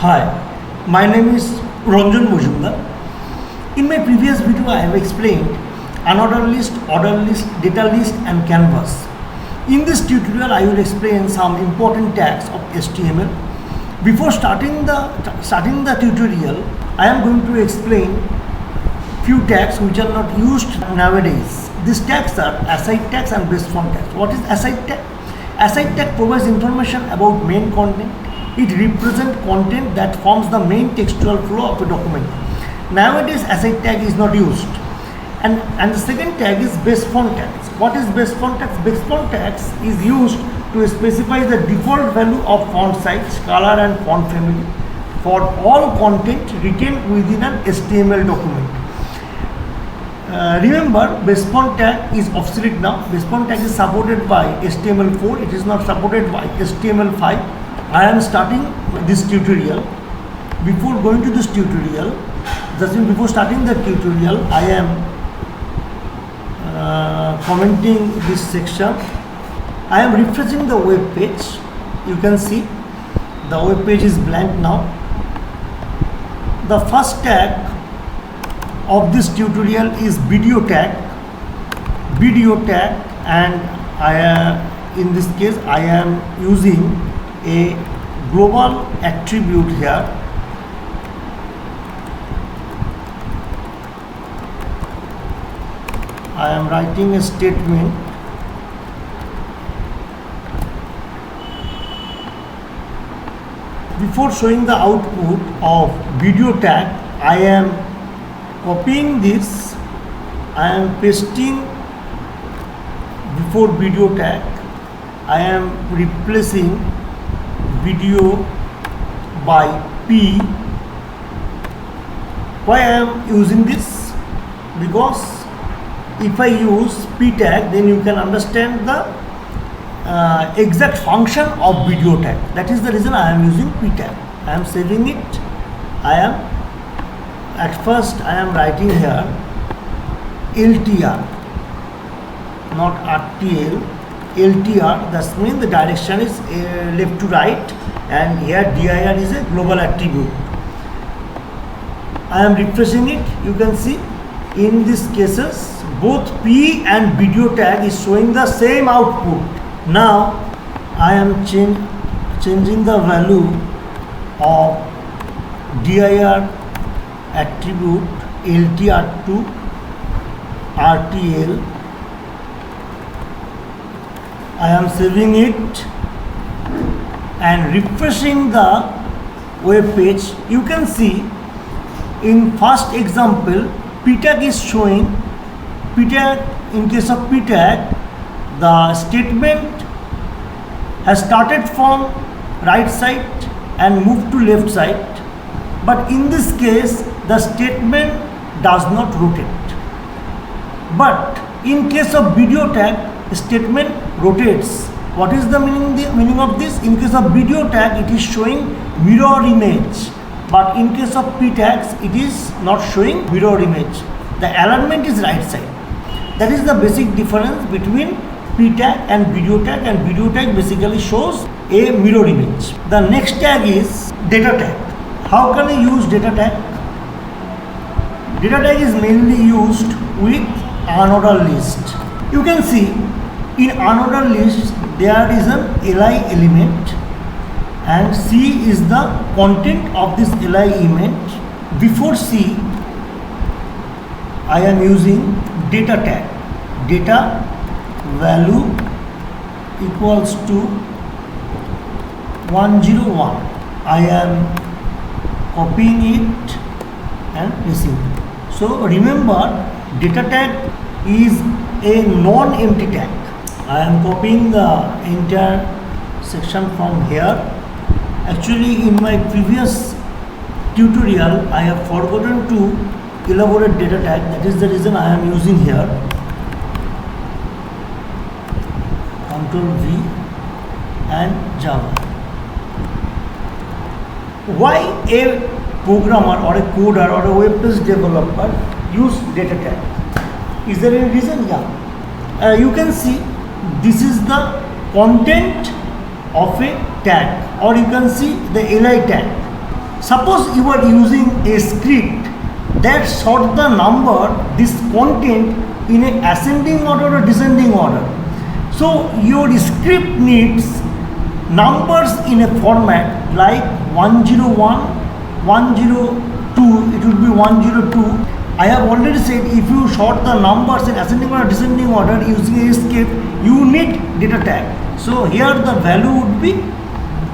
Hi, my name is Ranjan Majumder. In my previous video, I have explained unordered list, ordered list, data list and canvas. In this tutorial, I will explain some important tags of HTML. Before starting the tutorial, I am going to explain few tags which are not used nowadays. These tags are aside tags and base font tags. What is aside tag? Aside tag provides information about main content. It represents content that forms the main textual flow of a document. Nowadays, aside tag is not used. And the second tag is base font tags. What is base font tags? Base font tags is used to specify the default value of font size, color and font family for all content written within an HTML document. Remember, base font tag is obsolete now. Base font tag is supported by HTML4. It is not supported by HTML5. I am starting this tutorial. Before going to this tutorial, before starting the tutorial, I am commenting this section. I am refreshing the web page. You can see the web page is blank now. The first tag of this tutorial is video tag. And in this case I am using a global attribute here. I am writing a statement. Before showing the output of video tag, I am copying this. I am pasting before video tag. I am replacing video by P. Why I am using this? Because if I use P tag, then you can understand the exact function of video tag. That is the reason I am using P tag. I am saving it. At first I am writing here LTR, not RTL. LTR, that means the direction is left to right, and here dir is a global attribute. I am refreshing it. You can see in these cases both P and video tag is showing the same output. Now I am changing the value of dir attribute LTR to RTL. I am saving it and refreshing the web page. You can see in first example P tag is showing. P tag, in case of P tag, the statement has started from right side and moved to left side, but in this case the statement does not rotate. But in case of video tag, statement rotates. What is the meaning of this? In case of video tag, it is showing mirror image, but in case of P tags, it is not showing mirror image. The alignment is right side. That is the basic difference between P tag and video tag basically shows a mirror image. The next tag is data tag. How can I use data tag? Data tag is mainly used with unordered list. You can see in unordered list there is an li element, and C is the content of this li element. Before C, I am using data tag. Data value equals to 101. I am copying it and pasting it. So remember, data tag is a non-empty tag. I am copying the entire section from here. Actually, in my previous tutorial, I have forgotten to elaborate data tag. That is the reason I am using here. Ctrl V and Java. Why a programmer or a coder or a web page developer use data tag? Is there any reason? Yeah. You can see this is the content of a tag, or you can see the li tag. Suppose you are using a script that sort the number, this content in a ascending order or descending order. So your script needs numbers in a format like 101, 102, it will be 102. I have already said if you sort the numbers in ascending or descending order using a script, you need data tag. So here the value would be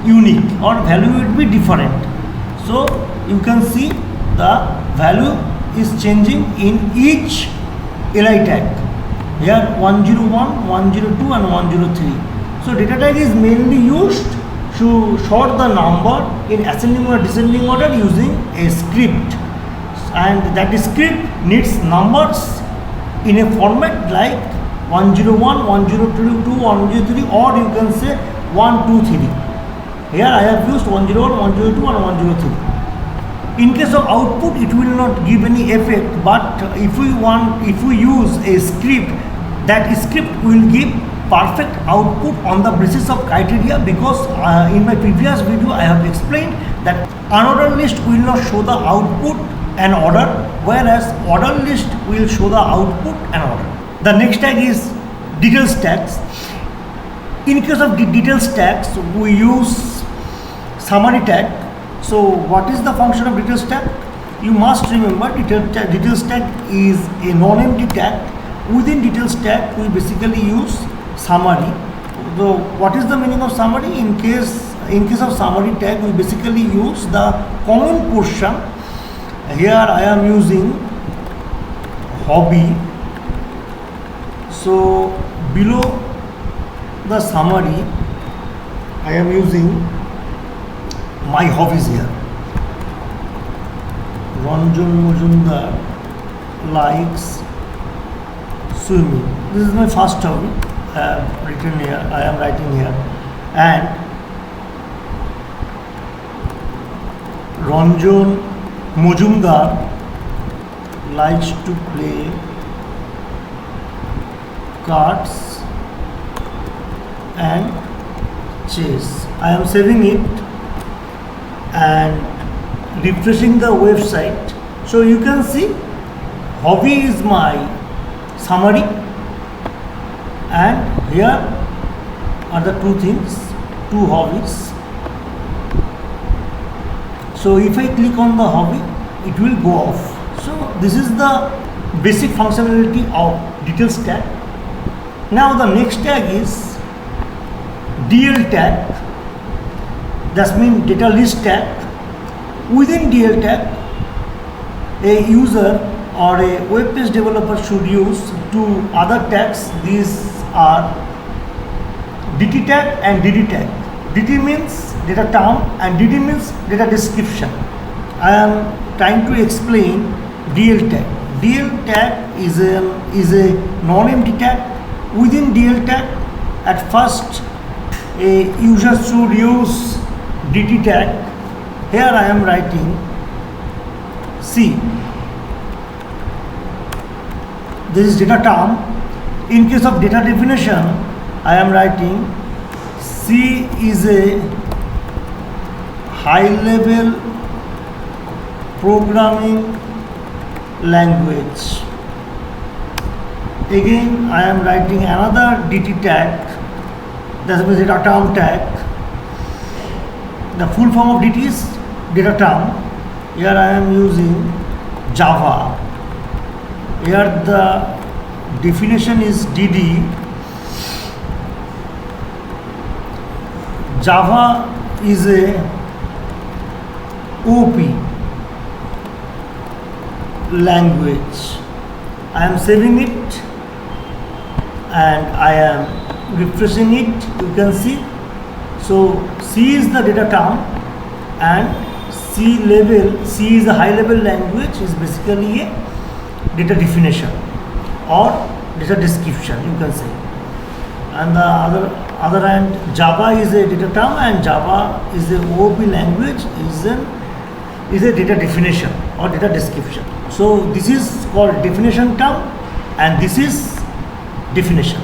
unique or value would be different. So you can see the value is changing in each li tag. Here 101, 102 and 103. So data tag is mainly used to sort the number in ascending or descending order using a script. And that script needs numbers in a format like 101, 102, 103 or you can say 123. Here I have used 101, 102 and 103. In case of output it will not give any effect, but if we use a script, that script will give perfect output on the basis of criteria, because in my previous video I have explained that unordered list will not show the output and order, whereas ordered list will show the output and order. The next tag is details tags. In case of the details tags, we use summary tag. So what is the function of details tag? You must remember details tag is a non-empty tag. Within details tag, we basically use summary. So what is the meaning of summary? In case of summary tag, we basically use the common portion. Here I am using hobby. So below the summary I am using my hobbies here. Ranjan Majumder likes swimming. This is my first hobby. I have written here, I am writing here. And Ranjan Majumder likes to play cards and chess. I am saving it and refreshing the website. So you can see hobby is my summary, and here are the two things, two hobbies. So if I click on the hobby, it will go off. So this is the basic functionality of details tag. Now the next tag is DL tag. That means data list tag. Within DL tag, a user or a web page developer should use two other tags. These are DT tag and DD tag. DT means data term and DD means data description. I am trying to explain DL tag. DL tag is a non-empty tag. Within DL tag, at first a user should use DT tag. Here I am writing C. This is data term. In case of data definition, I am writing C is a high level programming language. Again I am writing another DT tag, that means data term tag. The full form of DT is data term. Here I am using Java. Here the definition is DD. Java is a OP language. I am saving it and I am refreshing it. You can see. So C is the data term and C is a high level language, is basically a data definition or data description, you can say. And the other hand, Java is a data term and Java is a OOP language, is a data definition or data description. So this is called definition term and this is definition.